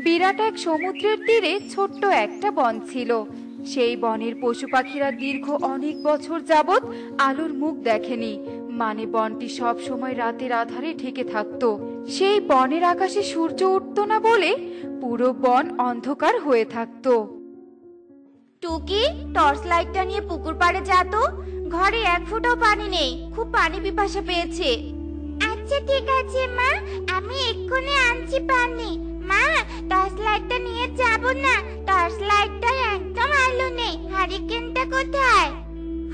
বিরাট এক সমুদ্রের তীরে ছোট্ট একটা বন ছিল। সেই বনের পশু পাখিরা দীর্ঘ অনেক বছর যাবত আলোর মুখ দেখেনি। মানে বনটি সব সময় রাতের আধারে ঢেকে থাকতো। সেই বনের আকাশে সূর্য উঠতো না বলে পুরো বন অন্ধকার হয়ে থাকতো। টুকি, টর্চ লাইটটা নিয়ে পুকুর পাড়ে যা তো। ঘরে এক ফোঁটাও পানি নেই, খুব পানি পিপাসা পেয়েছে। আচ্ছা ঠিক আছে মা, আমি এক্ষুনি আনছি পানি। মা, টর্চ লাইটটা নিয়ে যাব না, টর্চ লাইটটা একদম আলো নেই। হারিকেনটা কোথায়?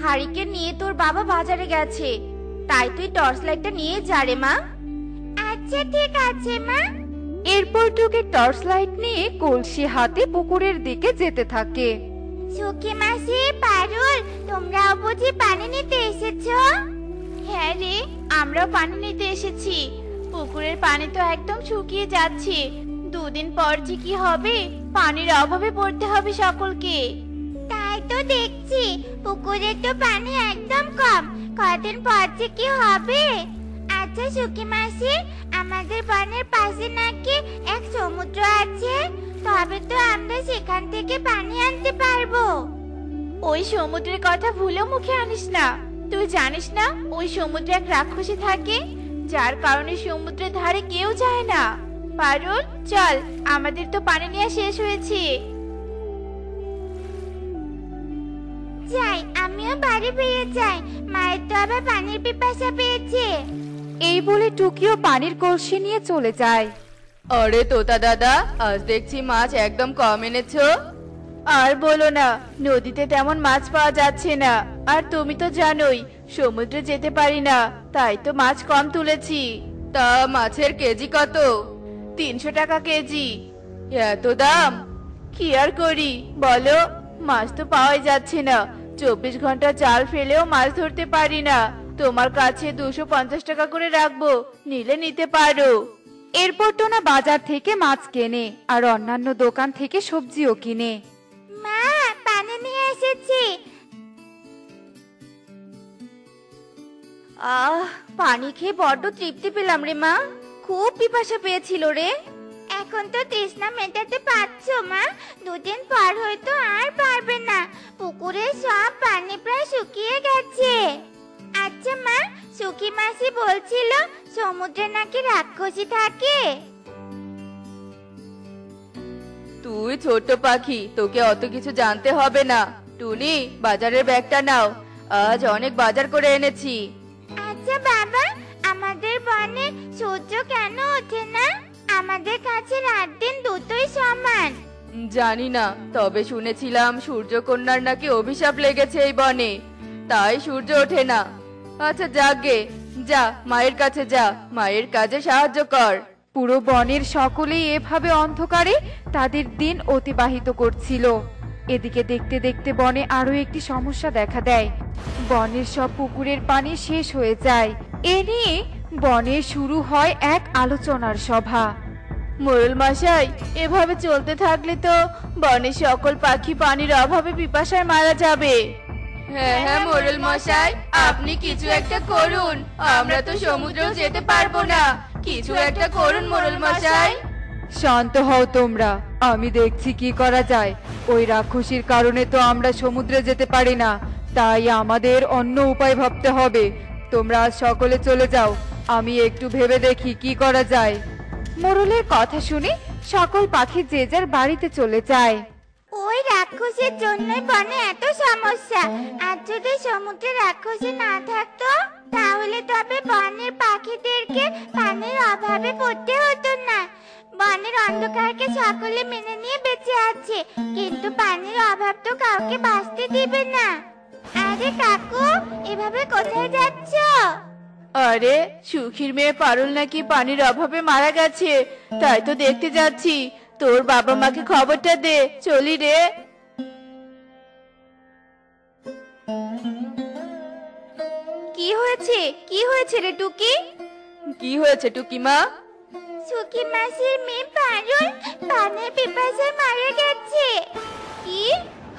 হারিকেন নিয়ে তোর বাবা বাজারে গেছে, তাই তুই টর্চ লাইটটা নিয়ে যা রে মা। আচ্ছা ঠিক আছে মা। এরপর টুকি টর্চ লাইট নিয়ে কলসি হাতে পুকুরের দিকে যেতে থাকে। সুখী মাসি, পারুল, তোমরাও বুঝি পানি নিতে এসেছো? হ্যাঁ রে, আমরাও পানি নিতে এসেছি। পুকুরের পানি তো একদম শুকিয়ে যাচ্ছে। দুদিন পর যে কি হবে, পানির অভাবে পড়তে হবে সকলকে। তাই তো দেখছি, পুকুরে তো পানি একদম কম। কদিন পর যে কি হবে। আচ্ছা সুখী মাসি, আমাদের বনের পাশে নাকি এক সমুদ্র আছে, তবে তো আমরা সেখান থেকে পানি আনতে পারবো। ওই সমুদ্রের কথা ভুলেও মুখে আনিস না। তুই জানিস না ওই সমুদ্রে এক রাক্ষসী থাকে, যার কারণে সমুদ্রের ধারে কেউ যায় না। পারুল, চল, আমাদের তো পানি নেওয়া শেষ হয়েছে। যাই, আমিও বাড়ি ফিরে যাই। মায়ের তো আবার পানির পিপাসা পেয়েছে। এই বলে টুকিও পানির কলসি নিয়ে চলে যায়। আরে তোতা দাদা, আজ দেখছি মাছ একদম কম এনেছো। আর বলো না, নদীতে তেমন মাছ পাওয়া যাচ্ছে না। আর তুমি তো জানোই সমুদ্রে যেতে পারি না, তাই তো মাছ কম তুলেছি। তা মাছের কেজি কত? 300 টাকা কেজি। এত দাম? কি আর করি বলো, মাছ তো পাওয়াই যাচ্ছে না। 24 ঘন্টা জাল ফেলেও মাছ ধরতে পারি না। তোমার কাছে 250 টাকা করে রাখবো, নিলে নিতে পারো। এরপর টোনা বাজার থেকে মাছ কেনে আর অন্যান্য দোকান থেকে সবজিও কিনে। মা, পানি নিয়ে এসেছি। পানি খেয়ে বড্ড তৃপ্তি পেলাম রে মা। খুব পিপাসা পেয়েছিল রে। এখন তো তৃষ্ণা মেটাতে পারছো মা, দুদিন পর হয়তো আর পারবে না। পুকুরে সব পানি প্রায় শুকিয়ে গেছে। আচ্ছা মা, সুখী মাসি বলছিল সমুদ্রে নাকি রাক্ষসী থাকে। তুই ছোট পাখি, তোকে অত কিছু জানতে হবে না। টুনি, বাজারের ব্যাগটা নাও, আজ অনেক বাজার করে এনেছি। আচ্ছা বাবা, আমাদের বনে সূর্য কেন ওঠে না? আমাদের কাছে রাত দিন দুটোই সমান। জানি না, তবে শুনেছিলাম সূর্যকন্যার নাকি অভিশাপ লেগেছে এই বনে, তাই সূর্য ওঠে না। আচ্ছা যাগে, যা মায়ের কাছে যা, মায়ের কাজে সাহায্য কর। পুরো বনের সকলেই এভাবে অন্ধকারে তাদের দিন অতিবাহিত করছিল। এদিকে দেখতে দেখতে বনে আরো একটি সমস্যা দেখা দেয়। বনের সব পুকুরের পানি শেষ হয়ে যায়। এ নিয়ে বনে শুরু হয় এক আলোচনার সভা। মোড়ল মশাই, এভাবে চলতে থাকলে তো বনের সকল পাখি পানির অভাবে পিপাসায় মারা যাবে। হ্যাঁ হ্যাঁ মোড়ল মশাই, আপনি কিছু একটা করুন। আমরা তো সমুদ্রেও যেতে পারবো না, কিছু একটা করুন মোড়ল মশাই। শান্ত হও তোমরা, আমি দেখছি কি করা যায়। ওই রাক্ষসীর কারণে তো আমরা সমুদ্রে যেতে পারি না, তাই আমাদের অন্য উপায় ভাবতে হবে। তোমরা আজ সকলে চলে যাও, আমি একটু ভেবে দেখি কি করা যায়। মোড়লের কথা শুনে সকল পাখি যে যার বাড়িতে চলে যায়। ওই রাক্ষসের জন্যই বনে এত সমস্যা। আর যদি সমুদ্রে রাক্ষসী না থাকতো, তাহলে তবে বনের পাখিদেরকে পানির অভাবে পড়তে হতো না। বনের অন্ধকারকে সকলে মেনে নিয়ে বেঁচে আছে, কিন্তু পানির অভাব তো কাউকে বাঁচতে দিবে না। আরে কাকু, এভাবে কোথায় যাচ্ছ? আরে, সুখীর মেয়ে পারুল নাকি পানির অভাবে মারা গেছে, তাই তো দেখতে যাচ্ছি। তোর বাবা মাকে খবরটা দে, চলি রে। কি হয়েছে? কি হয়েছে রে টুকি? কি হয়েছে টুকিমা? সুখী মাসির মেয়ে পারুল পানির পিপাসায় মারা গেছে। কি?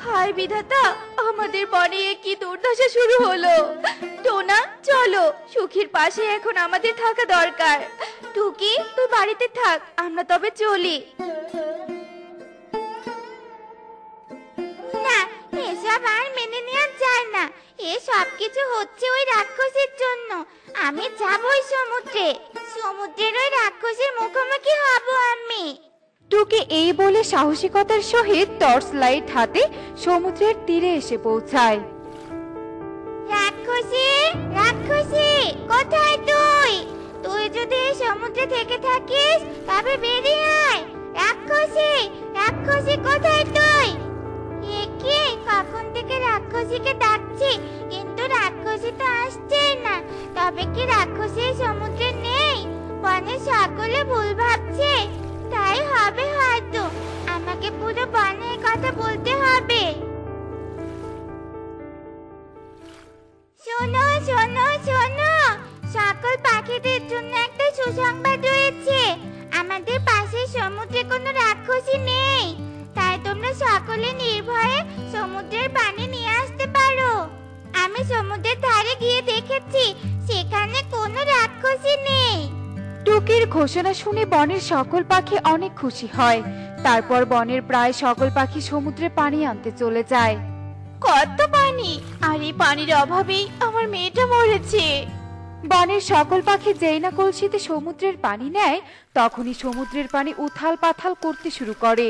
হায় বিধাতা, আমাদের বনে এ কি দুর্দশা শুরু হলো। টোনা চলো, সুখীর পাশে এখন আমাদের থাকা দরকার। টুকি তুই বাড়িতে থাক, আমরা তবে চলি। না, এসব আর মেনে নেওয়া যায় না। এ সব কিছু হচ্ছে ওই রাক্ষসের জন্য। আমি যাব ওই সমুদ্রে, সমুদ্রের ওই রাক্ষসের মুখোমুখি হব আমি। টুকি এই বলে সাহসিকতার সহিত টর্চ লাইট হাতে সমুদ্রের তীরে এসে পৌঁছায়। রাক্ষসী, রাক্ষসী, কোথায় তুই? তুই যদি এই সমুদ্রে থেকে থাকিস তবে বেরিয়ে আয়। রাক্ষসী, রাক্ষসী, কোথায় তুই? এ কি, কখন থেকে রাক্ষসীকে ডাকছি কিন্তু রাক্ষসী তো আসছেই না। তবে কি রাক্ষসী এই সমুদ্রে নেই? বনের সকলে ভুল ভাবছে, তাই হবে হয়তো। আমাকে পুরো বনের কথা বলতে হবে। শোনো শোনো শোনো, সকল পাখিদের জন্য একটা সুসংবাদ রয়েছে। আমাদের পাশের সমুদ্রে কোনো রাক্ষসী নেই, তাই তোমরা সকলে নির্ভয়ে সমুদ্রের পানি নিয়ে আসতে পারো। আমি সমুদ্রের ধারে গিয়ে দেখেছি, সেখানে কোনো রাক্ষসী নেই। টুকির ঘোষণা শুনে বনের সকল পাখি অনেক খুশি হয়। তারপর বনের প্রায় সকল পাখি সমুদ্রে পানি আনতে চলে যায়। কত পানি, আর এই পানির অভাবেই আমার মেয়েটা মরেছে। বনের সকল পাখি যেই না কলসিতে সমুদ্রের পানি নেয়, তখনই সমুদ্রের পানি উথাল পাথাল করতে শুরু করে।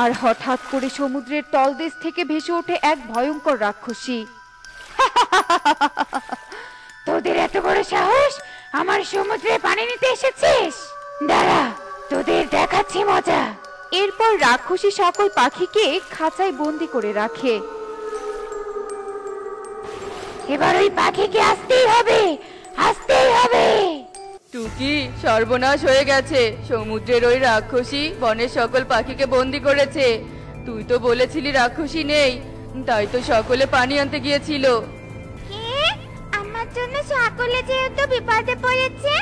আর হঠাৎ করে সমুদ্রের তলদেশ থেকে ভেসে ওঠে এক ভয়ঙ্কর রাক্ষসী। তোদের এত বড় সাহস, আমার সমুদ্রে পানি নিতে এসেছিস? দাঁড়া, তোদের দেখাচ্ছি মজা। এরপর রাক্ষসী সকল পাখিকে খাঁচায় বন্দি করে রাখে। এবার ওই পাখিকে আসতেই হবে, আসতেই হবে। টুকি, সর্বনাশ হয়ে গেছে। সমুদ্রের ওই রাক্ষসী বনের সকল পাখিকে বন্দি করেছে। তুই তো বলেছিলি রাক্ষসী নেই, তাই তো সকলে পানি আনতে গিয়েছিল। কে? আমার জন্য সকলে যেহেতু বিপদে পড়েছে,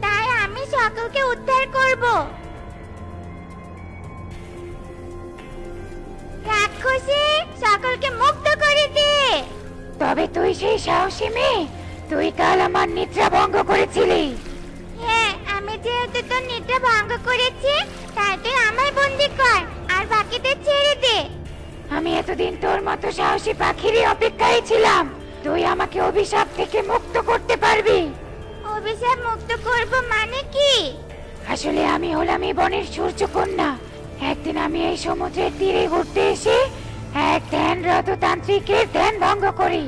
তাই আমি সকলকে উদ্ধার করব। রাক্ষসী, সকলকে মুক্ত করে দে। তবে তুই সেই সাহসী মেয়ে, তুই কাল আমার নিদ্রা ভঙ্গ করেছিলি। হ্যাঁ, আমি যেহেতু তোর নিদ্রা ভঙ্গ করেছি, তাই তুই আমায় বন্দি কর আর বাকিদের ছেড়ে দে। আমি এতদিন তোর মতো সাহসী পাখিরই অপেক্ষায় ছিলাম। তুই আমাকে অভিশাপ থেকে মুক্ত করতে পারবি। অভিশাপ মুক্ত করব মানে কি? আসলে আমি হলাম এই বনের সূর্যকন্যা। একদিন আমি এই সমুদ্রের তীরে ঘুরতে এসে এক ধ্যানরত তান্ত্রিকের ধ্যান ভঙ্গ করি।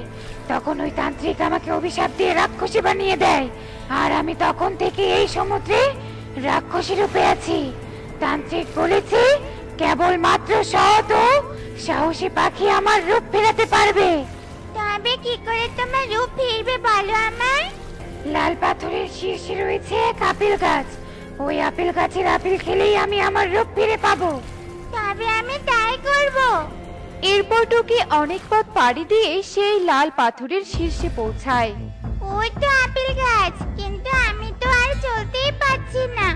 তখন ওই তান্ত্রিক আমাকে অভিশাপ দিয়ে রাক্ষসী বানিয়ে দেয়, আর আমি তখন থেকে এই সমুদ্রে রাক্ষসী রূপে আছি। তান্ত্রিক বলেছে কেবল মাত্র সৎ ও সাহসী পাখি আমার রূপ ফেরাতে পারবে। তবে কি করে তোমার রূপ ফিরবে বলো আমায়? লাল পাথরের শীর্ষে রয়েছে এক আপেল গাছ। ওই আপেল গাছের আপেল খেলেই আমি আমার রূপ ফিরে পাবো। তবে আমি তাই করব। এরপর টুকি অনেক পথ পাড়ি দিয়ে সেই লাল পাথরের শীর্ষে পৌঁছায়। ওই তো আপেল গাছ, কিন্তু আমি তো আর চলতেই পারছি না।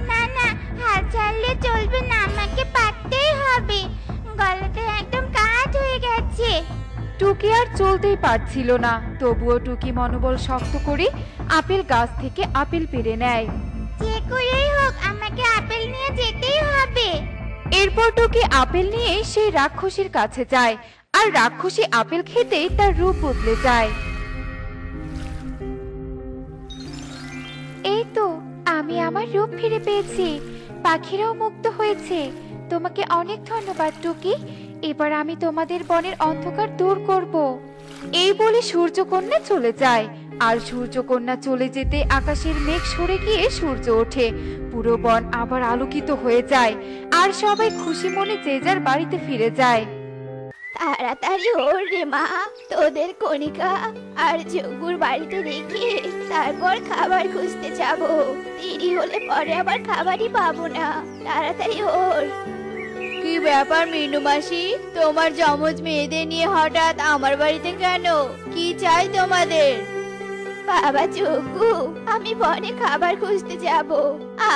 না না, হাল ছাড়লে চলবে না, আমাকে পারতেই হবে। গলাটা একদম কাঠ হয়ে গেছে। টুকি আর চলতেই পারছিল না, তবুও টুকি মনোবল শক্ত করে আপেল গাছ থেকে আপেল পেড়ে নেয়। যে করেই হোক আমাকে আপেল নিয়ে যেতেই হবে। এরপর টুকি আপেল নিয়ে সেই রাক্ষসীর কাছে যায়, আর রাক্ষসী আপেল খেতেই তার রূপ বদলে যায়। এই তো, আমি আমার রূপ ফিরে পেয়েছি, পাখিরাও মুক্ত হয়েছে। তোমাকে অনেক ধন্যবাদ টুকি। এবার আমি তোমাদের বনের অন্ধকার দূর করব। এই বলে সূর্যকন্যা চলে যায়। আর সূর্যকন্যা চলে যেতে আকাশের মেঘ সরে গিয়ে সূর্য ওঠে। পুরো বন আবার আলোকিত হয়ে যায়, আর সবাই খুশি মনে যে যার বাড়িতে ফিরে যায়। তাড়াতাড়ি ওর রে মা, তোদের কণিকা আর যোগুর বাড়িতে রেখে তারপর খাবার খুঁজতে যাব। দেরি হলে পরে আবার খাবারই পাবো না। তাড়াতাড়ি ওর। কি ব্যাপার মিনু মাসি, তোমার জমজ মেয়েদের নিয়ে হঠাৎ আমার বাড়িতে কেন? কি চাই তোমাদের? বাবা যোগু, আমি বনে খাবার খুঁজতে যাব।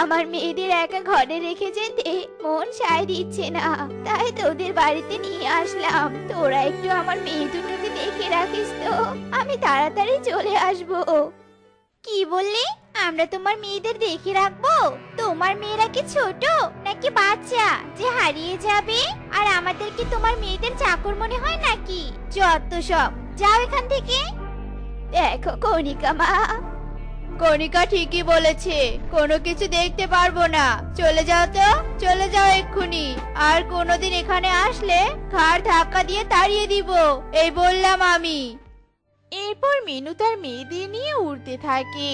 আমার মেয়েদের একা ঘরে রেখে যেতে মন সায় দিচ্ছে না, তাই তোদের বাড়িতে নিয়ে আসলাম। তোরা একটু আমার মেয়ে দুটোকে দেখে রাখিস তো, আমি তাড়াতাড়ি চলে আসবো। কি বললি? আমরা তোমার মেয়েদের দেখে রাখবো? তোমার মেয়েরা কি ছোট নাকি বাচ্চা যে হারিয়ে যাবে? আর আমাদের কি তোমার মেয়েদের চাকর মনে হয় নাকি? যত সব, যাও এখান থেকে। দেখো কণিকা মা, কণিকা ঠিকই বলেছে, কোনো কিছু দেখতে পারবো না। চলে যাও তো, চলে যাও এক্ষুনি। আর কোনোদিন এখানে আসলে ঘাড় ধাক্কা দিয়ে তাড়িয়ে দিব, এই বললাম আমি। এরপর মিনু তার মেয়েদের নিয়ে উড়তে থাকে।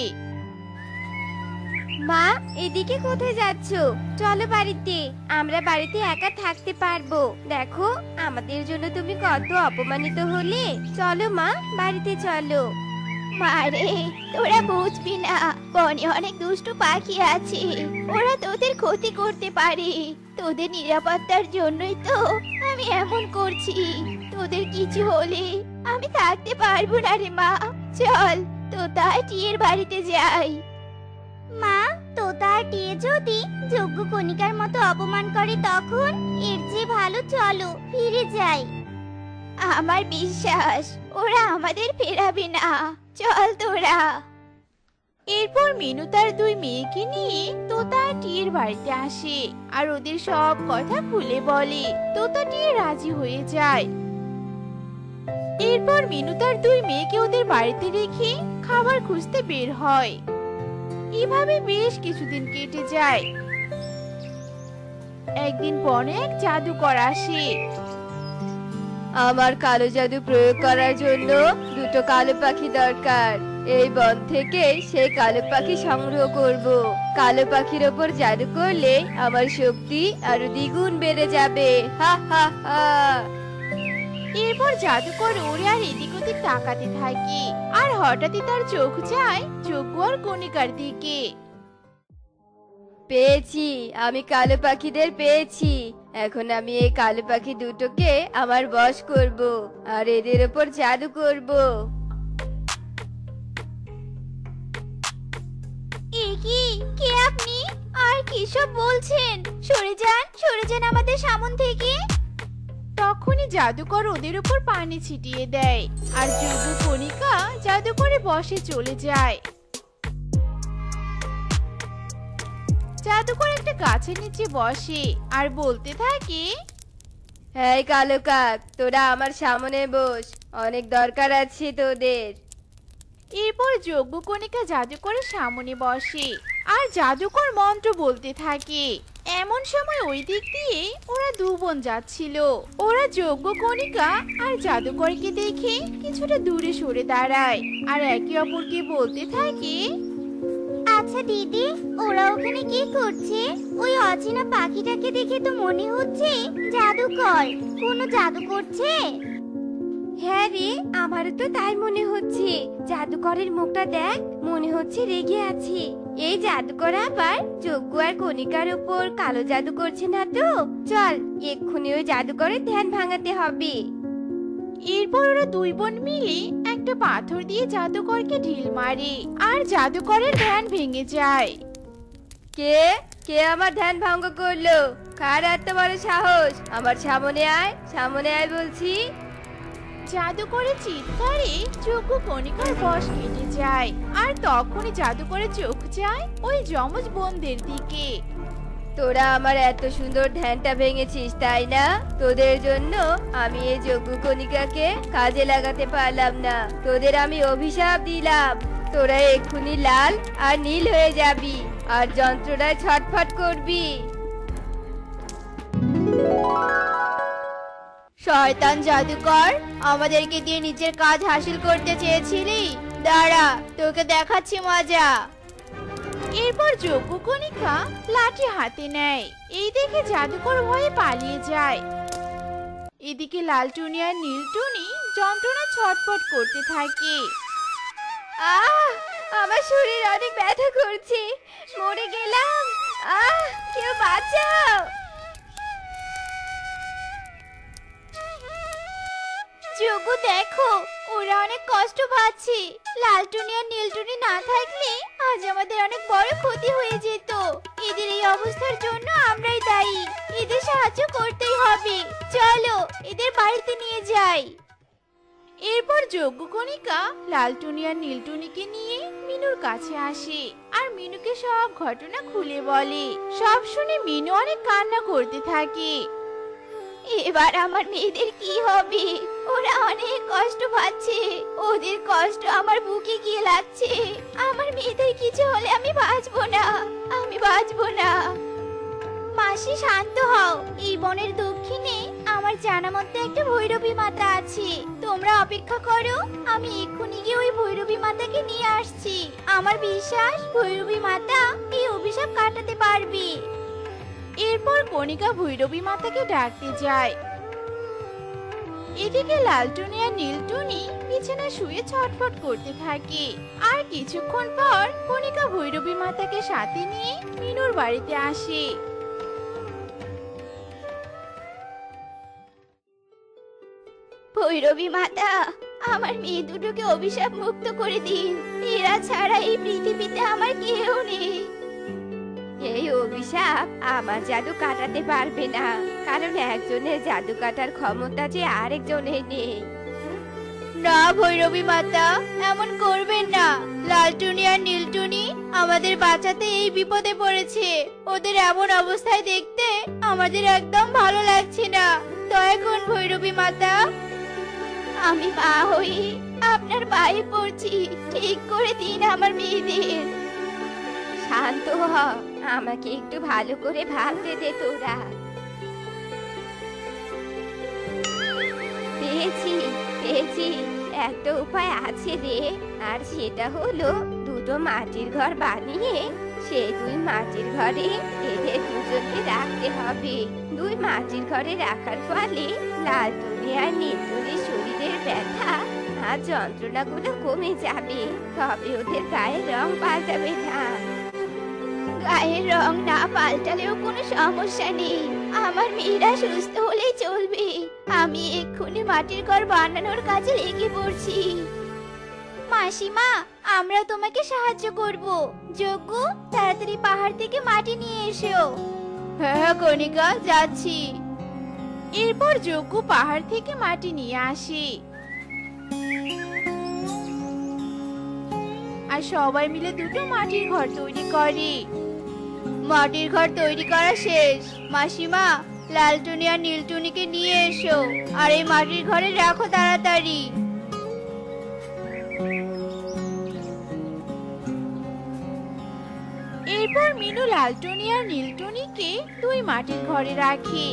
মা, এদিকে কোথায় যাচ্ছো? চলো বাড়িতে, আমরা বাড়িতে একা থাকতে পারবো। দেখো আমাদের জন্য তুমি কত অপমানিত হলে। চলো মা, বাড়িতে চলো। মারে, তোরা বুঝবি না, বনে অনেক দুষ্টু পাখি আছে, ওরা তোদের ক্ষতি করতে পারে। তোদের নিরাপত্তার জন্যই তো আমি এমন করছি। তোদের কিছু হলে আমি থাকতে পারবো না রে মা। চল তোতা টিয়ের বাড়িতে যাই। মা, তোতা আর টিয়ে যদি যোগ্য কণিকার মতো অপমান করে তখন এর চেয়ে ভালো চলো ফিরে যাই। আমার বিশ্বাস ওরা আমাদের ফেরাবে না। চল তোরা। এরপর মিনু তার দুই মেয়েকে নিয়ে তোতা আর টিয়ের বাড়িতে আসে আর ওদের সব কথা খুলে বলে। তোতা টিয়ে রাজি হয়ে যায়। এরপর মিনু তার দুই মেয়েকে ওদের বাড়িতে রেখে খাবার খুঁজতে বের হয়। এভাবে বেশ কিছুদিন কেটে যায়। একদিন বনে এক জাদুকর আসে। আমার কালো জাদু প্রয়োগ করার জন্য দুটো কালো পাখি দরকার। এই বন থেকে সেই কালো পাখি সংগ্রহ করব। কালো পাখির ওপর জাদু করলে আমার শক্তি আরো দ্বিগুণ বেড়ে যাবে। হা হা হা। এরপর জাদুকর ওরে আর এদিক ওদিক তাকাতে থাকে। আর হঠাৎই তার চোখ যায় যজ্ঞ আর কণিকার দিকে। পেয়েছি, আমি কালো পাখিদের পেয়েছি। এখন আমি এই কালো পাখি দুটোকে আমার বশ করব আর এদের ওপর জাদু করব। এ কি? কে আপনি? আর কি সব বলছেন? সরে যান আমাদের সামন থেকে। তখনই জাদুকর ওদের উপর পানি ছিটিয়ে দেয় আর যজ্ঞ কণিকা জাদুকরে বসে চলে যায়। জাদুকর একটা গাছের নিচে বসে আর বলতে থাকে, হ্যাঁ কালো কাক, তোরা আমার সামনে বস, অনেক দরকার আছে তোদের। এরপর যজ্ঞ কণিকা জাদুকরের সামনে বসে আর জাদুকর মন্ত্র বলতে থাকে। এমন সময় ওই দিক দিয়ে ওরা দু বোন যাচ্ছিল। ওরা যজ্ঞ কণিকা আর জাদুকরকে দেখে কিছুটা দূরে সরে দাঁড়ায় আর একে অপরকে বলতে থাকে, আচ্ছা দিদি, ওরা ওখানে কি করছে? ওই অচেনা পাখিটাকে দেখে তো মনে হচ্ছে জাদুকর কোনো জাদু করছে। হ্যাঁ রে, আমারও তো তাই মনে হচ্ছে। জাদুকরের মুখটা দেখ, মনে হচ্ছে রেগে আছে। এই জাদুকর আবার যজ্ঞ আর কণিকার উপর কালো জাদু করছে না তো? চল এক্ষুনি ওই জাদুকরের ধ্যান ভাঙাতে হবে। এরপর ওরা দুই বোন মিলে একটা পাথর দিয়ে জাদুকরকে ঢিল মারে আর জাদুকরের ধ্যান ভেঙে যায়। কে কে আমার ধ্যান ভঙ্গ করলো? কার এত বড় সাহস? আমার সামনে আয়, সামনে আয় বলছি। জাদুকরের চিৎকারে যজ্ঞ কণিকার বশ কেটে যায় আর তখনই জাদুকরের চোখ যায় ওই যমজ বোনদের দিকে। তোরা আমার এত সুন্দর ধ্যানটা ভেঙেছিস তাই না? তোদের জন্য আমি এই যজ্ঞ কণিকাকে কাজে লাগাতে পারলাম না। তোদের আমি অভিশাপ দিলাম, তোরা এক্ষুনি লাল আর নীল হয়ে যাবি আর যন্ত্রণায় ছটফট করবি। শয়তান জাদুকর, আমাদেরকে দিয়ে নিজের কাজ হাসিল করতে চেয়েছিলি? দাঁড়া, তোকে দেখাচ্ছি মজা। এরপর যজ্ঞ কণিকা লাঠি হাতে নেয়। এই দেখে জাদুকর ভয়ে পালিয়ে যায়। এদিকে লালটুনি আর নীলটুনি যন্ত্রণা ছটফট করতে থাকে। আমার শরীর অনেক ব্যথা করছে, মরে গেলাম। কেউ বাঁচাও। যজ্ঞ দেখো, ওরা অনেক কষ্ট পাচ্ছি। লালটুনি আর নীলটুনি না থাকলে আজ আমাদের অনেক বড় ক্ষতি হয়ে যেত। এদের এই অবস্থার জন্য আমরাই দায়ী। এদের সাহায্য করতেই হবে। চলো এদের বাড়িতে নিয়ে যাই। এরপর যজ্ঞকণিকা লালটুনি আর নীলটুনিকে নিয়ে মিনুর কাছে আসে আর মিনুকে সব ঘটনা খুলে বলে। সব শুনে মিনু অনেক কান্না করতে থাকে। এবার আমার মেয়েদের কি হবে? ওরা অনেক কষ্ট পাচ্ছে। ওদের কষ্ট আমার বুকে গিয়ে লাগছে। আমার মেয়েদের কিছু হলে আমি বাঁচবো না, আমি বাঁচবো না। মাসি শান্ত হও। এই বনের দক্ষিণে আমার জানা মতে একটা ভৈরবী মাতা আছে। তোমরা অপেক্ষা করো, আমি এক্ষুনি গিয়ে ওই ভৈরবী মাতাকে নিয়ে আসছি। আমার বিশ্বাস ভৈরবী মাতা এই অভিশাপ কাটাতে পারবে। এরপর কণিকা ভৈরবী মাতাকে ডাকতে যায়। এদিকে লালটুনি আর নীলটুনি বিছানায় শুয়ে ছটফট করতে থাকে। আর কিছুক্ষণ পর কণিকা ভৈরবী মাতাকে সাথে নিয়ে মিনুর বাড়িতে আসে। ভৈরবী মাতা, আমার মেয়ে দুটোকে অভিশাপ মুক্ত করে দিন। এরা ছাড়া এই পৃথিবীতে আমার কেউ নেই। এই অভিশাপ আমার জাদু কাটাতে পারবে না, কারণ একজনের জাদু কাটার ক্ষমতা যে আরেকজনের নেই। না ভৈরবী মাতা, এমন করবেন না। লালটুনি আর নীলটুনি আমাদের বাঁচাতে এই বিপদে পড়েছে। ওদের এমন অবস্থায় দেখতে আমাদের একদম ভালো লাগছে না। দয়া করুন ভৈরবী মাতা। আমি মা হই আপনার পায়ে পড়ছি, ঠিক করে দিন আমার মেয়েদের। শান্ত হ, আমাকে একটু ভালো করে ভাবতে দে তোরা। পেয়েছি পেয়েছি, একটা উপায় আছে রে। আর সেটা হলো দুটো মাটির ঘর বানিয়ে সেই দুই মাটির ঘরে এদের দুজনকে রাখতে হবে। দুই মাটির ঘরে রাখার ফলে লালটুনি আর নীলটুনির শরীরের ব্যথা আর যন্ত্রণাগুলো কমে যাবে, তবে ওদের গায়ের রং পাল্টাবে না। গায়ের রং না পাল্টালেও কোনো সমস্যা নেই। আমার মেয়েরা সুস্থ হলেই চলবে। আমি এক্ষুনি মাটির ঘর বানানোর কাজে লেগে পড়ছি। মাসিমা, আমরা তোমাকে সাহায্য করব। যজ্ঞ, তাড়াতাড়ি পাহাড় থেকে মাটি নিয়ে এসো। হ্যাঁ কণিকা, যাচ্ছি। এরপর যজ্ঞ পাহাড় থেকে মাটি নিয়ে আসে আর সবাই মিলে দুটো মাটির ঘর তৈরি করে। মাটির ঘর তৈরি করা শেষ। মাসিমা, লালটুনি আর নীলটুনিকে নিয়ে এসো আর এই মাটির ঘরে রাখো তাড়াতাড়ি। এরপর মিনু লালটুনি আর নীলটুনিকে দুই মাটির ঘরে রাখে।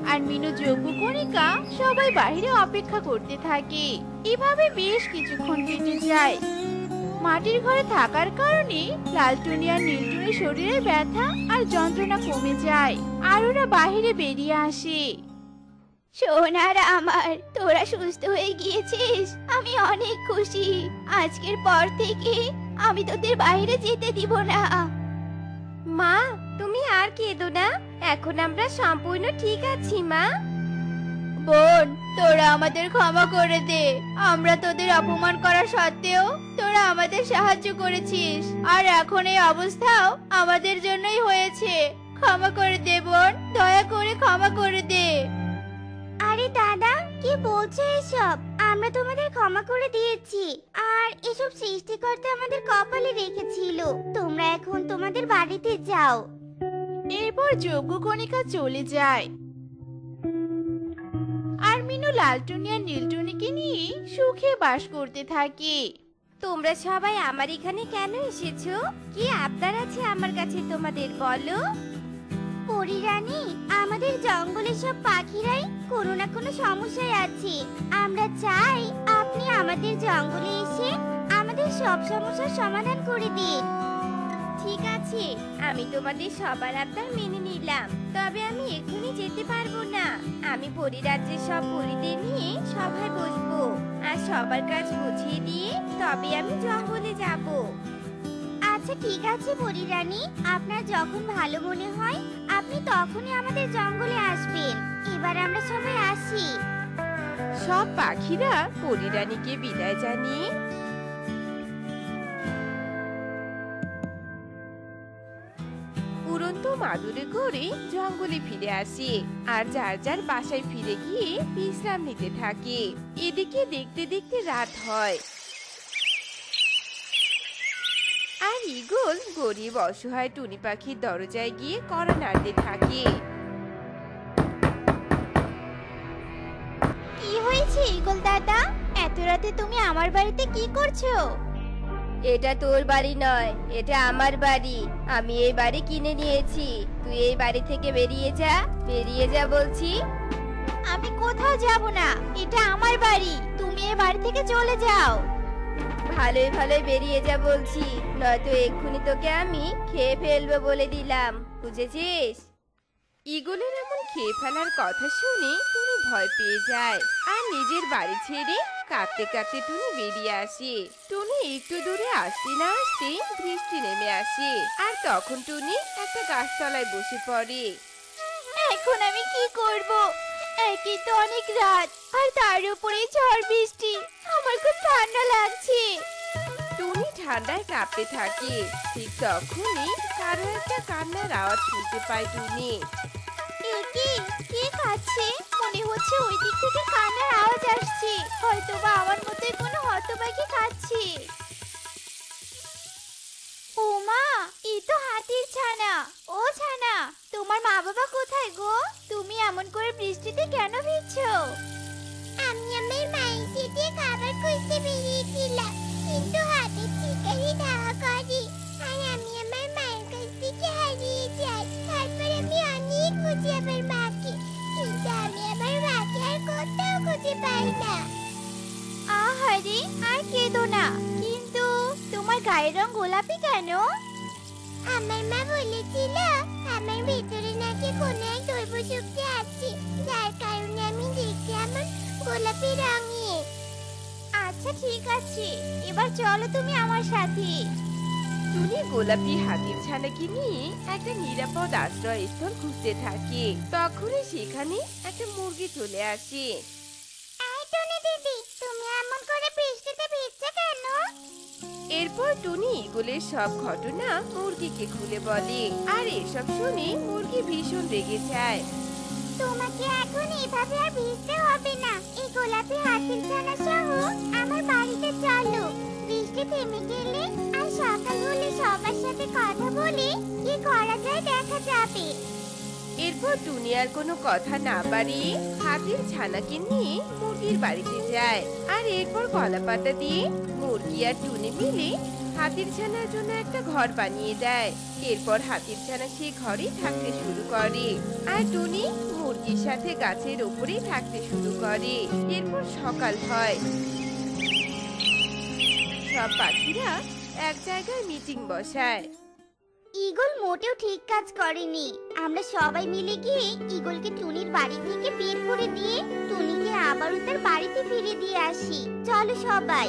আর মিনু, যজ্ঞ, কণিকা সবাই বাইরে অপেক্ষা করতে থাকে। এভাবে বেশ কিছুক্ষণ কেটে যায়। মাটির ঘরে থাকার কারণে লালটুনি আর নীলটুনির শরীরে ব্যথা আর যন্ত্রণা কমে যায় আর ওরা বাইরে বেরিয়ে আসে। সোনারা আমার, তোরা সুস্থ হয়ে গিয়েছিস, আমি অনেক খুশি। আজকের পর থেকে আমি তোদের বাইরে যেতে দিব না। মা, তুমি আর কেঁদো না, এখন আমরা সম্পূর্ণ ঠিক আছি মা। বোন, তোরা আমাদের ক্ষমা করে দে। আমরা তোদের অপমান করা সত্ত্বেও তোরা আমাদের সাহায্য করেছিস, আর এখন এই অবস্থাও আমাদের জন্যই হয়েছে। ক্ষমা করে দে বোন, দয়া করে ক্ষমা করে দে। আরে দাদা, কি বলছো এসব? আমরা তোমাদের ক্ষমা করে দিয়েছি, আর এসব সৃষ্টিকর্তা আমাদের কপালে রেখেছিল। তোমরা এখন তোমাদের বাড়িতে যাও। এরপর যজ্ঞ, কণিকা চলে যায় আর মিনু লালটুনি আর নীলটুনিকে নিয়ে সুখে বাস করতে থাকে। তোমরা সবাই আমার এখানে কেন এসেছো? কি আবদার আছে আমার কাছে তোমাদের, বলো। পরিরানী, আমাদের জঙ্গলের সব পাখিরাই কোনো না কোনো সমস্যায় আছে। আমরা চাই আপনি আমাদের জঙ্গলে এসে আমাদের সব সমস্যার সমাধান করে দিন। ঠিক আছে, আমি তোমাদের সবার আবদার মেনে নিলাম, তবে আমি এখনই যেতে পারবো না। আমি পরিরাজ্যের সব পরিদের নিয়ে সভায় বসবো আর সবার কাজ বুঝিয়ে দিয়ে তবে আমি জঙ্গলে যাব। আচ্ছা ঠিক আছে পরিরানী, আপনার যখন ভালো মনে হয় আপনি তখনই আমাদের জঙ্গলে আসবেন। এবার আমরা সবাই আসি। সব পাখিরা পরিরানীকে বিদায় জানিয়ে উড়ন্ত মাদুরে করে জঙ্গলে ফিরে আসে আর যার যার বাসায় ফিরে গিয়ে বিশ্রাম নিতে থাকে। এদিকে দেখতে দেখতে রাত হয় আর ঈগল গরিব অসহায় টুনি পাখির দরজায় গিয়ে কড়া নাড়তে থাকে। কি হয়েছে ঈগল দাদা, এত রাতে তুমি আমার বাড়িতে কি করছো? এটা তোর বাড়ি নয়, এটা আমার বাড়ি। আমি এই বাড়ি কিনে নিয়েছি। তুই এই বাড়ি থেকে বেরিয়ে যা, বেরিয়ে যা বলছি। আমি কোথাও যাব না, এটা আমার বাড়ি। তুমি এই বাড়ি থেকে চলে যাও। ভালোই ভালোই বেরিয়ে যা বলছি, নয়তো এক্ষুনি তোকে আমি খেয়ে ফেলবো বলে দিলাম, বুঝেছিস? ঈগলের এমন খেয়ে ফেলার কথা শুনে টুনি ভয় পেয়ে যায় আর নিজের বাড়ি ছেড়ে কাঁদতে কাঁদতে টুনি বেরিয়ে আসে। টুনি একটু দূরে আসতে না আসতে বৃষ্টি নেমে আসে আর তখন টুনি একটা গাছতলায় বসে পড়ে। এখন আমি কি করব? একই তো অনেক রাত, আর তার উপরে ঝড় বৃষ্টি। আমার খুব ঠান্ডা লাগছে। টুনি ঠান্ডায় কাঁপতে থাকে। ঠিক তখনই কারো একটা কান্নার আওয়াজ শুনতে পায় টুনি। কে কাছে? মনে হচ্ছে ওই দিক থেকে কান্নার আওয়াজ আসছে। হয়তো বা আমার মতোই কোনো হতভাগী কাছে। ও মা, এই তো হাতির ছানা। ও ছানা, তোমার মা বাবা কোথায় গো? তুমি এমন করে বৃষ্টিতে কেন ভিজছো? আমি আমার মায়ের সাথে খাবার খুঁজতে বেরিয়েছিলাম, কিন্তু হাতের শিকারি ধাওয়া করে আর আমি আমার মায়ের কাছ থেকে হারিয়ে যাই। তারপর আমি অনেক খুঁজি আমার মাকে, কিন্তু আমি আমার মাকে আর কোথাও খুঁজে পাই না। আহারে, আর কেঁদো না। কিন্তু তোমার গায়ের রং গোলাপি কেন? আমার মা বলেছিল আমার ভিতরে নাকি কোনো এক দৈব শক্তি আছে, যার কারণে আমি দেখতে আমার গোলাপি রঙের। আচ্ছা ঠিক আছে, এবার চলো তুমি আমার সাথে। টুনি গোলাপি হাতির ছানাকে নিয়ে একটা নিরাপদ আশ্রয়স্থল খুঁজতে থাকে। তখনই সেখানে একটা মুরগি চলে আসে। এই টুনি দিদি, তুমি এমন করে বৃষ্টিতে ভিজছো কেন? এরপর টুনি ঈগলের সব ঘটনা মুরগিকে খুলে বলে আর এসব শুনে মুরগি ভীষণ রেগে যায়। তোমাকে এখন এভাবে আর ভিজতে হবে না। এই গোলাপি হাতির ছানা সহ আমার বাড়িতে চলো। বৃষ্টি থেমে গেলে আর সকাল হলে সবার সাথে কথা বলে কি করা যায় দেখা যাবে। এরপর টুনি আর কোনো কথা না বাড়িয়ে হাতির ছানাকে নিয়ে মুরগির বাড়িতে যায় আর এরপর কলাপাতা দিয়ে মুরগি আর টুনি মিলে হাতির ছানার জন্য একটা ঘর বানিয়ে দেয়। এরপর হাতির ছানা সেই ঘরেই থাকতে শুরু করে আর টুনি মুরগির সাথে গাছের উপরেই থাকতে শুরু করে। এরপর সকাল হয়। সব পাখিরা এক জায়গায় মিটিং বসায়। ঈগল মোটেও ঠিক কাজ করেনি। আমরা সবাই মিলে গিয়ে ঈগলকে টুনির বাড়ি থেকে বের করে দিয়ে টুনিকে আবারও তার বাড়িতে ফিরে দিয়ে আসি। চলো সবাই।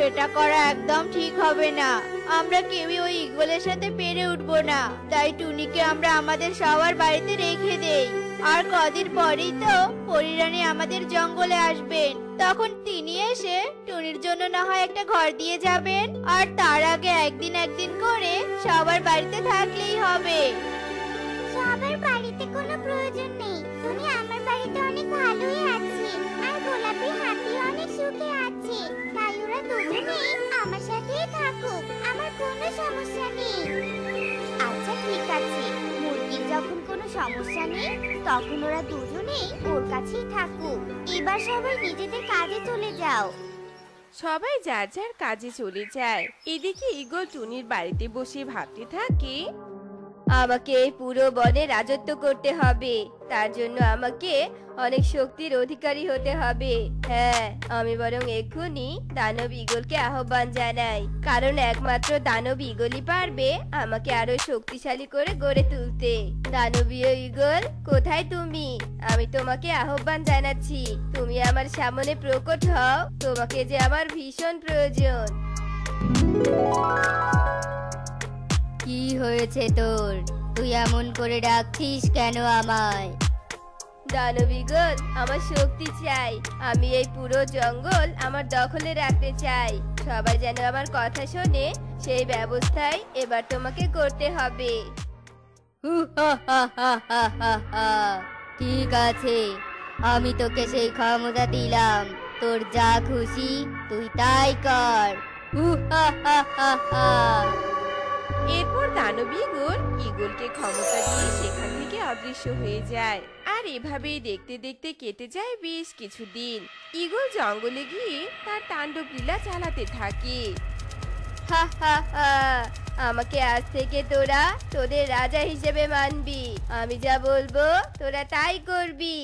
এটা করা একদম ঠিক হবে না। আমরা কেউই ওই ঈগলের সাথে পেরে উঠবো না। তাই টুনিকে আমরা আমাদের সবার বাড়িতে রেখে দেই। আর কদিন পরেই তো পরিরানী আমাদের জঙ্গলে আসবেন। তখন তিনি এসে টুনির জন্য না হয় একটা ঘর দিয়ে যাবেন। আর তার আগে একদিন করে সবার বাড়িতে থাকলেই হবে। সবার বাড়িতে কোনো প্রয়োজন নেই। টুনি আমার বাড়িতে অনেক ভালোই আছে, আর গোলাপি হাতি অনেক সুখে আছে। তাই ওরা দুজনেই আমার সাথেই থাকুক, আমার কোনো সমস্যা নেই। আচ্ছা ঠিক আছে, মুরগির যখন কোনো সমস্যা নেই তখন ওরা দুজনেই ওর কাছেই থাকুক। এবার সবাই নিজেদের কাজে চলে যাও। সবাই যার যার কাজে চলে যায়। এদিকে ঈগল টুনির বাড়িতে বসে ভাবতে থাকে, আমাকে এই পুরো বনে রাজত্ব করতে হবে। তার জন্য আমাকে অনেক শক্তির অধিকারী হতে হবে। হ্যাঁ, আমি বরং এক্ষুনি দানব ঈগলকে আহ্বান জানাই, কারণ একমাত্র দানব ঈগলই পারবে আমাকে আরো শক্তিশালী করে গড়ে তুলতে। দানবীয় ঈগল, কোথায় তুমি? আমি তোমাকে আহ্বান জানাচ্ছি, তুমি আমার সামনে প্রকট হও। তোমাকে যে আমার ভীষণ প্রয়োজন। কি হয়েছে তোর? তুই এমন করে ডাকছিস কেন আমায়? দানবীগণ, আমার শক্তি চাই। আমি এই পুরো জঙ্গল আমার দখলে রাখতে চাই। সবাই যেন আমার কথা শোনে, সেই ব্যবস্থাই এবার তোমাকে করতে হবে। ঠিক আছে, আমি তোকে সেই ক্ষমতা দিলাম। তোর যা খুশি তুই তাই কর। এরপর দানবীগণ ঈগলকে ক্ষমতা দিয়ে সেখান থেকে অদৃশ্য হয়ে যায়। আর এভাবেই দেখতে দেখতে কেটে যায় বেশ কিছুদিন। ঈগল জঙ্গলে গিয়ে তার তাণ্ডব লীলা চালাতে থাকে। আমাকে আজ থেকে তোরা তোদের রাজা হিসেবে মানবি। আমি যা বলবো তোরা তাই করবি।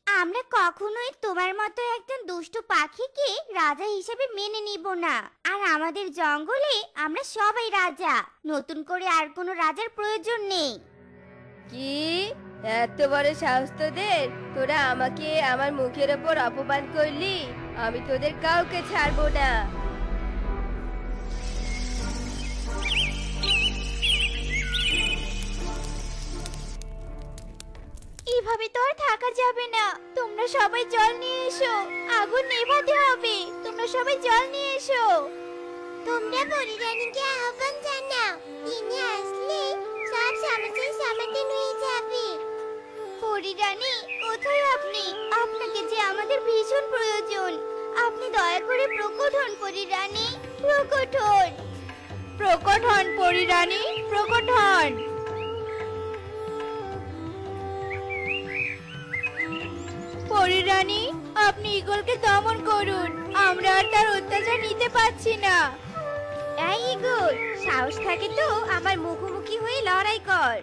আমরা কখনোই তোমার মতো একজন দুষ্ট পাখিকে রাজা হিসেবে মেনে নিব না। আর আমাদের জঙ্গলে আমরা সবাই রাজা, নতুন করে আর কোনো রাজার প্রয়োজন নেই। কি এত বড় সাহস তোদের? তোরা আমাকে আমার মুখের ওপর অপমান করলি। আমি তোদের কাউকে ছাড়বো না। এভাবে তো আর থাকা যাবে না। তোমরা সবাই জল নিয়ে এসো, আগুন নেভাতে হবে। তোমরা সবাই জল নিয়ে এসো। তোমরা পরিরানীকে আহ্বান জানাও, তিনি আসলে সব সমস্যার সমাধান হয়ে যাবে। পরিরানী, কোথায় আপনি? আপনাকে যে আমাদের ভীষণ প্রয়োজন। আপনি দয়া করে প্রকট হন পরিরানী, প্রকট হন। প্রকট হন পরিরানী, প্রকট হন। পরিরানী, আপনি ঈগলকে দমন করুন। আমরা আর তার অত্যাচার নিতে পারছি না। এই ঈগল, সাহস থাকে তো আমার মুখোমুখি হয়ে লড়াই কর।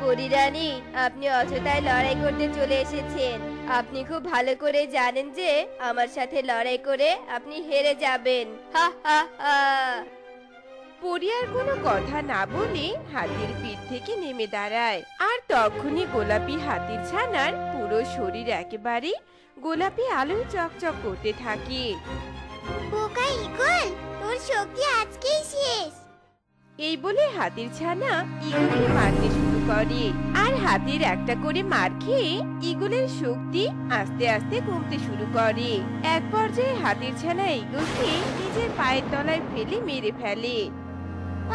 পরিরানী, আপনি অযথায় লড়াই করতে চলে এসেছেন। আপনি খুব ভালো করে জানেন যে আমার সাথে লড়াই করে আপনি হেরে যাবেন। হা হা হা। পরি আর কোনো কথা না বলে হাতির পিঠ থেকে নেমে দাঁড়ায়। আর তখনই গোলাপি হাতির ছানার পুরো শরীর একেবারে গোলাপি আলোয় চকচক করতে থাকে। বোকা ঈগল, তোর শক্তি আজকেই শেষ। এই বলে হাতির ছানা ঈগলকে মারতে শুরু করে। আর হাতির একটা করে মার খেয়ে ঈগলের শক্তি আস্তে আস্তে কমতে শুরু করে। এক পর্যায়ে হাতির ছানা ঈগলকে নিজের পায়ের তলায় ফেলে মেরে ফেলে।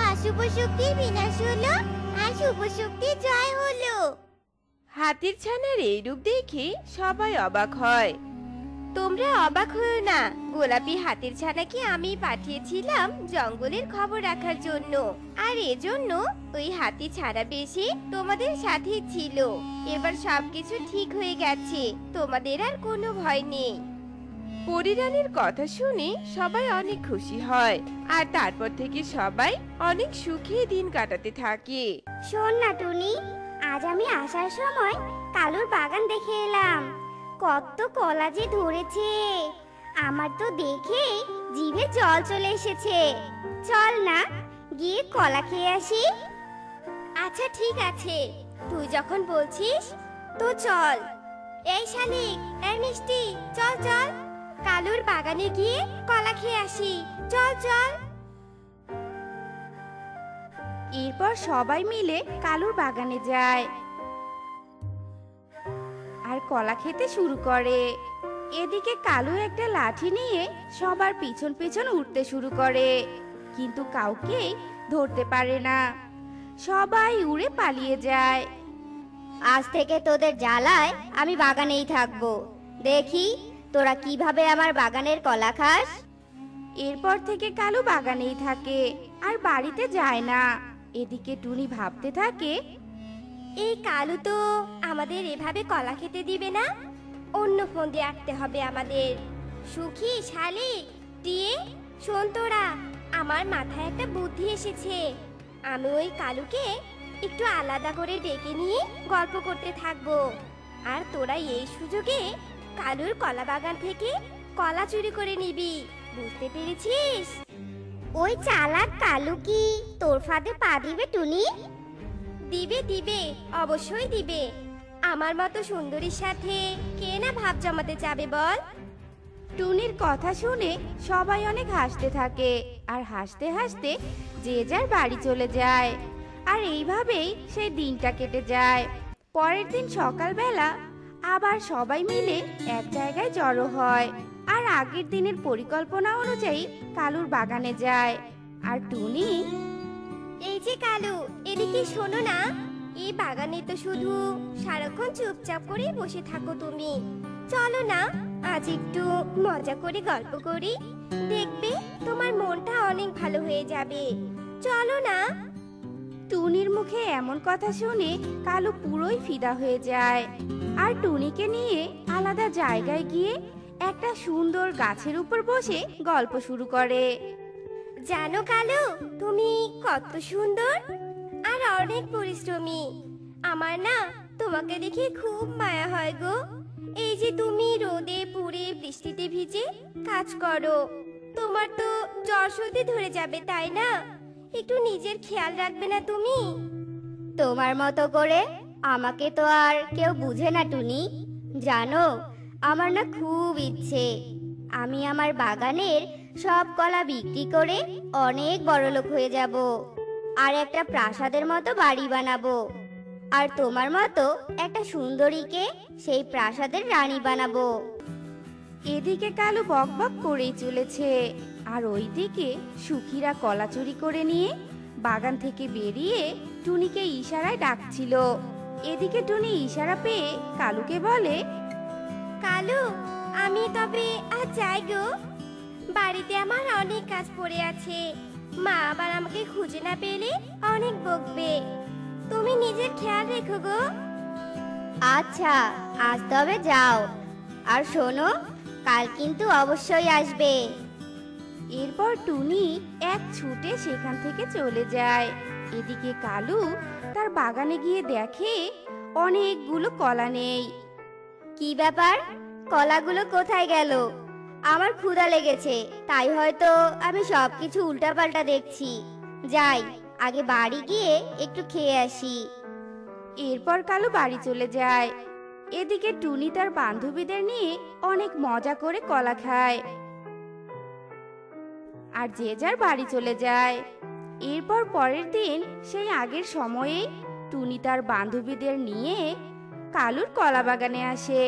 অশুভ শক্তির বিনাশ হলো আর শুভ শক্তির জয় হলো। হাতির ছানার এই রূপ দেখে সবাই অবাক হয়। তোমরা অবাক হও না। গোলাপি হাতির ছানাকে আমি পাঠিয়েছিলাম জঙ্গলের খবর রাখার জন্য। আর এজন্য ওই হাতি ছাড়া বেশি তোমাদের সাথে ছিল। এবার সবকিছু ঠিক হয়ে গেছে, তোমাদের আর কোনো ভয় নেই। পরিরানীর কথা শুনে সবাই অনেক খুশি হয়। আর তারপর থেকে সবাই অনেক সুখে দিন কাটাতে থাকে। শোন না টুনি, আজ আমি আসার সময় কালুর বাগান দেখে এলাম। কত কলা যে ধরেছে, আমার তো দেখে জিভে জল চলে এসেছে। চল না, গিয়ে কলা খেয়ে আসি। আচ্ছা ঠিক আছে, তুই যখন বলছিস তো চল। এই শালিক, এই মিষ্টি, চল চল, কালুর বাগানে গিয়ে কলা খেয়ে আসি। চল চল। এরপর সবাই মিলে কালুর বাগানে যায় আর কলা খেতে শুরু করে। এদিকে কালু একটা লাঠি নিয়ে সবার পিছন পিছন উঠতে শুরু করে, কিন্তু কাউকে ধরতে পারে না। সবাই উড়ে পালিয়ে যায়। আজ থেকে তোদের জ্বালায় আমি বাগানেই থাকবো। দেখি তোরা কিভাবে আমার বাগানের কলা খাস। এরপর থেকে কালু বাগানেই থাকে আর বাড়িতে যায় না। এদিকে টুনি ভাবতে থাকে, এই কালু তো আমাদের এভাবে কলা খেতে দিবে না। অন্য ফোন দিয়ে আঁকতে হবে আমাদের। সুখী, শালিক, টিয়ে, শোন তোরা, আমার মাথায় একটা বুদ্ধি এসেছে। আমি ওই কালুকে একটু আলাদা করে ডেকে নিয়ে গল্প করতে থাকবো। আর তোরা এই সুযোগে কালুর কলা বাগান থেকে কলা চুরি করে নিবি। বুঝতে পেরেছিস? ওই চালাক কালু কি তোর ফাঁদে পা দিবে টুনি? দিবে দিবে, অবশ্যই দিবে। আমার মতো সুন্দরীর সাথে কে না ভাব জমাতে যাবে বল? টুনির কথা শুনে সবাই অনেক হাসতে থাকে আর হাসতে হাসতে যে যার বাড়ি চলে যায়। আর এইভাবেই সেই দিনটা কেটে যায়। পরের দিন সকালবেলা আবার সবাই মিলে এক জায়গায় জড়ো হয় আর আগের দিনের পরিকল্পনা অনুযায়ী কালুর বাগানে যায়। আর টুনি, এই যে কালু, এদিকে শোনো না। এই বাগানে তো শুধু সারাক্ষণ চুপচাপ করে বসে থাকো তুমি। চলো না, আজ একটু মজা করে গল্প করি। দেখবে তোমার মনটা অনেক ভালো হয়ে যাবে। চলো না। টুনির মুখে এমন কথা শুনে কালু পুরোই ফিদা হয়ে যায় আর টুনিকে নিয়ে আলাদা জায়গায় গিয়ে একটা সুন্দর গাছের উপর বসে গল্প শুরু করে। জানো কালু, তুমি কত সুন্দর আর অনেক পরিশ্রমী। আমার না তোমাকে দেখে খুব মায়া হয় গো। এই যে তুমি রোদে পুড়ে বৃষ্টিতে ভিজে কাজ করো, তোমার তো জ্বর সর্দি ধরে যাবে, তাই না? একটু নিজের খেয়াল রাখবে না তুমি? তোমার মতো করে আমাকে তো আর কেউ বুঝে না টুনি। জানো, আমার না খুব ইচ্ছে আমি আমার বাগানের সব কলা বিক্রি করে অনেক বড়লোক হয়ে যাব আর একটা প্রাসাদের মতো বাড়ি বানাবো। আর তোমার মতো একটা সুন্দরীকে সেই প্রাসাদের রানী বানাবো। এদিকে কালু বকবক করেই চলেছে আর ওইদিকে সুখীরা কলা চুরি করে নিয়ে বাগান থেকে বেরিয়ে টুনিকে ইশারায় ডাকছিল। এদিকে টুনি ইশারা পেয়ে কালুকে বলে, কালু, আমি তবে আজ যাই গো। বাড়িতে আমার অনেক কাজ পড়ে আছে। মা আবার আমাকে খুঁজে না পেলে অনেক বকবে। তুমি নিজের খেয়াল রেখো গো। আচ্ছা, আজ তবে যাও। আর শোনো, কাল কিন্তু অবশ্যই আসবে। এরপর টুনি এক ছুটে সেখান থেকে চলে যায়। এদিকে কালু তার বাগানে গিয়ে দেখে অনেকগুলো কলা নেই। কি ব্যাপার, কলাগুলো কোথায় গেল? আমার ক্ষুধা লেগেছে, তাই হয়তো আমি সবকিছু উল্টাপাল্টা দেখছি। যাই, আগে বাড়ি গিয়ে একটু খেয়ে আসি। এরপর কালু বাড়ি চলে যায়। এদিকে টুনি তার বান্ধবীদের নিয়ে অনেক মজা করে কলা খায় আর যে যার বাড়ি চলে যায়। এরপর পরের দিন সেই আগের সময়ে টুনি তার বান্ধবীদের নিয়ে কালুর কলা বাগানে আসে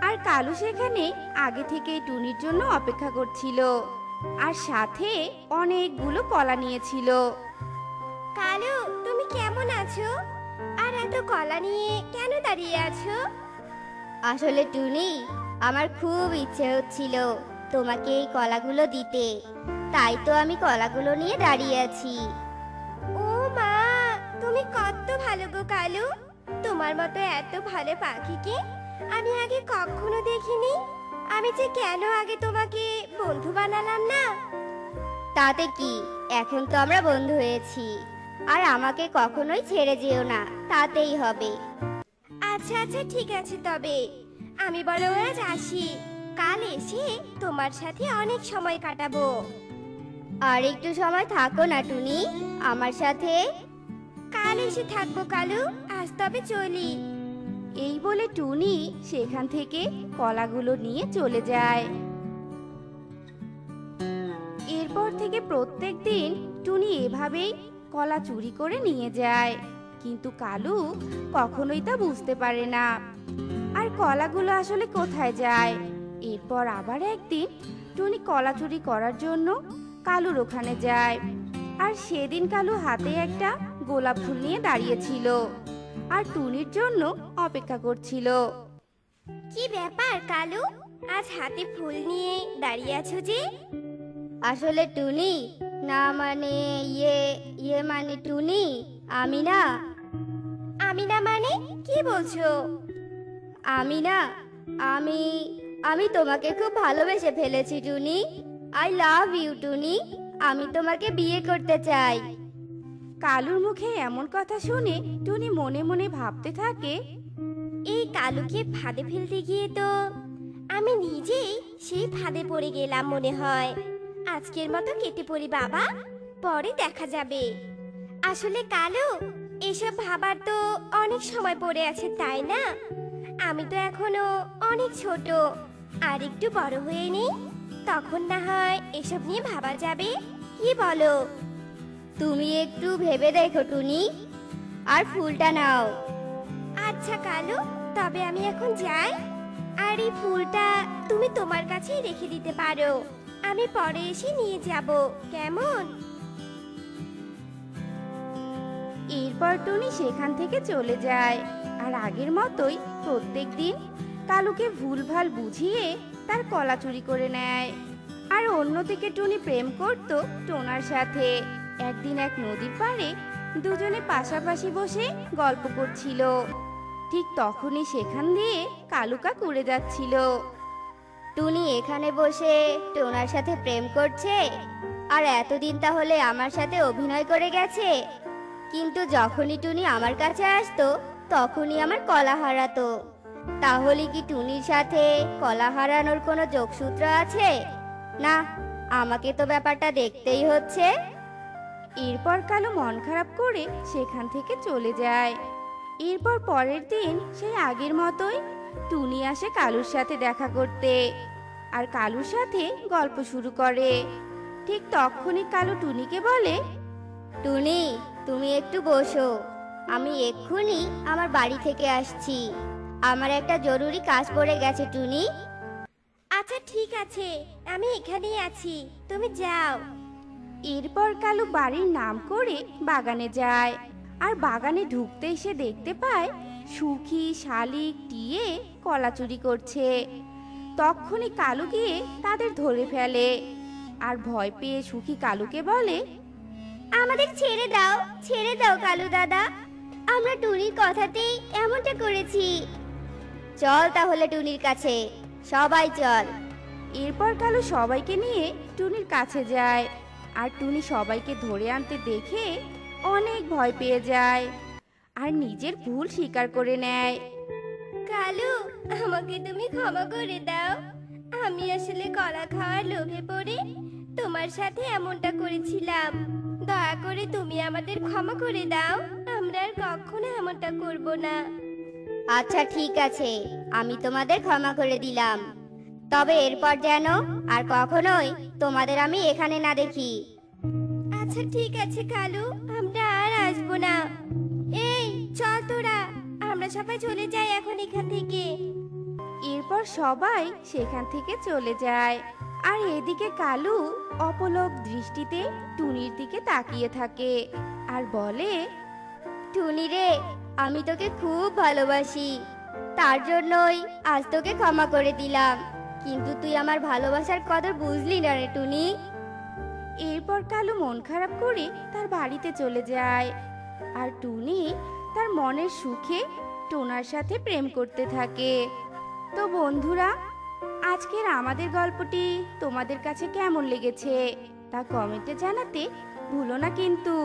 আর কালু সেখানে আগে থেকেই টুনির জন্য অপেক্ষা করছিল আর সাথে অনেকগুলো কলা নিয়েছিল। কালু, তুমি কেমন আছো? আর এত কলা নিয়ে কেন দাঁড়িয়ে আছো? আসলে টুনি, আমার খুব ইচ্ছে হচ্ছিল তোমাকে এই কলাগুলো দিতে, তাই তো আমি কলাগুলো নিয়ে দাঁড়িয়ে আছি। ও মা, তুমি কত ভালো গো কালু। তোমার মতো এত ভালো পাখিকে আমি আগে কখনো দেখিনি। আমি যে কেন আগে তোমাকে বন্ধু বানালাম না? তাতে কি, এখন তো আমরা বন্ধু হয়েছি। আর আমাকে কখনোই ছেড়ে যেও না, তাতেই হবে। আচ্ছা আচ্ছা, ঠিক আছে, তবে আমি বরং আজ আসি। কাল এসে তোমার সাথে অনেক সময় কাটাবো। আর একটু সময় থাকো না টুনি আমার সাথে। কাল এসে থাকবো কালু, আজ তবে চলি। এই বলে টুনি সেখান থেকে কলাগুলো নিয়ে চলে যায়। এরপর থেকে প্রত্যেক দিন টুনি এভাবেই কলা চুরি করে নিয়ে যায়, কিন্তু কালু কখনোই তা বুঝতে পারে না আর কলাগুলো আসলে কোথায় যায়। এরপর আবার একদিন টুনি কলা চুরি করার জন্য কালুর ওখানে যায় আর সেদিন কালু হাতে একটা গোলাপ ফুল নিয়ে দাঁড়িয়েছিল আর টুনির জন্য অপেক্ষা করছিল। কি ব্যাপার কালু, আজ হাতে ফুল নিয়ে দাঁড়িয়ে আছো যে? আসলে টুনি, না মানে ইয়ে মানে টুনি, আমি না মানে কি বলছো? আমি তোমাকে খুব ভালোবেসে ফেলেছি টুনি। আই লাভ ইউ টুনি, আমি তোমাকে বিয়ে করতে চাই। কালুর মুখে এমন কথা শুনে টুনি মনে মনে ভাবতে থাকে, এই কালুকে ফাঁদে ফেলতে গিয়ে তো আমি নিজেই সেই ফাঁদে পড়ে গেলাম মনে হয়। আজকের মতো কেটে পড়ি বাবা, পরে দেখা যাবে। আসলে কালু, এসব ভাবার তো অনেক সময় পড়ে আছে, তাই না? আমি তো এখনো অনেক ছোট, আর একটু বড় হয়ে নেই, তখন না হয় এসব নিয়ে ভাবা যাবে। কি বলো? তুমি একটু ভেবে দেখো টুনি, আর ফুলটা নাও। আচ্ছা কালু, তবে আমি এখন যাই। আর এই ফুলটা তুমি তোমার কাছেই রেখে দিতে পারো, আমি পরে এসে নিয়ে যাব, কেমন? এরপর টুনি সেখান থেকে চলে যায়। আর আগের মতোই প্রত্যেকদিন কালুকে ভুলভাল বুঝিয়ে তার কলা চুরি করে নেয়। আর অন্যদিকে টুনি প্রেম করত টোনার সাথে। একদিন এক নদীর পাড়ে দুজনে পাশাপাশি বসে গল্প করছিল। ঠিক তখনই সেখান দিয়ে কালুকা উড়ে যাচ্ছিল। টুনি এখানে বসে টোনার সাথে প্রেম করছে, আর এতদিন তাহলে আমার সাথে অভিনয় করে গেছে। কিন্তু যখনই টুনি আমার কাছে আসতো তখনই আমার কলা হারাতো। তাহলে কি টুনির সাথে কলা হারানোর কোনো যোগসূত্র আছে? না, আমাকে তো ব্যাপারটা দেখতেই হচ্ছে। এরপর কালু মন খারাপ করে সেখান থেকে চলে যায়। এরপর পরের দিন সেই আগের মতোই টুনি আসে কালুর সাথে দেখা করতে, আর কালুর সাথে গল্প শুরু করে। ঠিক তখনই কালু টুনিকে বলে, টুনি, তুমি একটু বসো, আমি এক্ষুনি আমার বাড়ি থেকে আসছি। আমার একটা জরুরি কাজ পড়ে গেছে টুনি। আচ্ছা ঠিক আছে, আমি এখানেই আছি, তুমি যাও। এরপর কালু বাড়ির নাম করে বাগানে যায়। আর বাগানে ঢুকতেই সে দেখতে পায় সুখী, শালিক, টিয়ে কলা চুরি করছে। তখনই কালু গিয়ে তাদের ধরে ফেলে। আর ভয় পেয়ে সুখী কালুকে বলে, আমাদের ছেড়ে দাও, ছেড়ে দাও কালু দাদা, আমরা টুনির কথাতেই এমনটা করেছি। চল তাহলে টুনির কাছে, সবাই চল। এরপর কালু সবাইকে নিয়ে টুনির কাছে যায়। আর টুনি সবাইকে ধরে আনতে দেখে অনেক ভয় পেয়ে যায় আর নিজের ভুল স্বীকার করে নেয়। কালু, আমাকে তুমি ক্ষমা করে দাও, আমি আসলে কলা খাওয়ার লোভে পড়ে তোমার সাথে এমনটা করেছিলাম। দয়া করে তুমি আমাদের ক্ষমা করে দাও, আমরা আর কখনো এমনটা করব না। আচ্ছা ঠিক আছে, আমি তোমাদের ক্ষমা করে দিলাম। তবে এরপর যেন আর কখনোই তোমাদের আমি এখানে না দেখি। আচ্ছা ঠিক আছে কালু, আমরা আর আসবো না। এই চল তোরা, আমরা সবাই চলে যাই এখন এখান থেকে। এরপর সবাই সেখান থেকে চলে যায়। আর এদিকে কালু অপলক দৃষ্টিতে টুনির দিকে তাকিয়ে থাকে আর বলে, টুনি রে, আমি তোকে খুব ভালোবাসি, তার জন্যই আজ তোকে ক্ষমা করে দিলাম। কিন্তু তুই আমার ভালোবাসার কদর বুঝলি না রে টুনি। এরপর কালু মন খারাপ করে তার বাড়িতে চলে যায়। আর টুনি তার মনের সুখে টোনার সাথে প্রেম করতে থাকে। তো বন্ধুরা, আজকের আমাদের গল্পটি তোমাদের কাছে কেমন লেগেছে তা কমেন্টে জানাতে ভুলো না কিন্তু।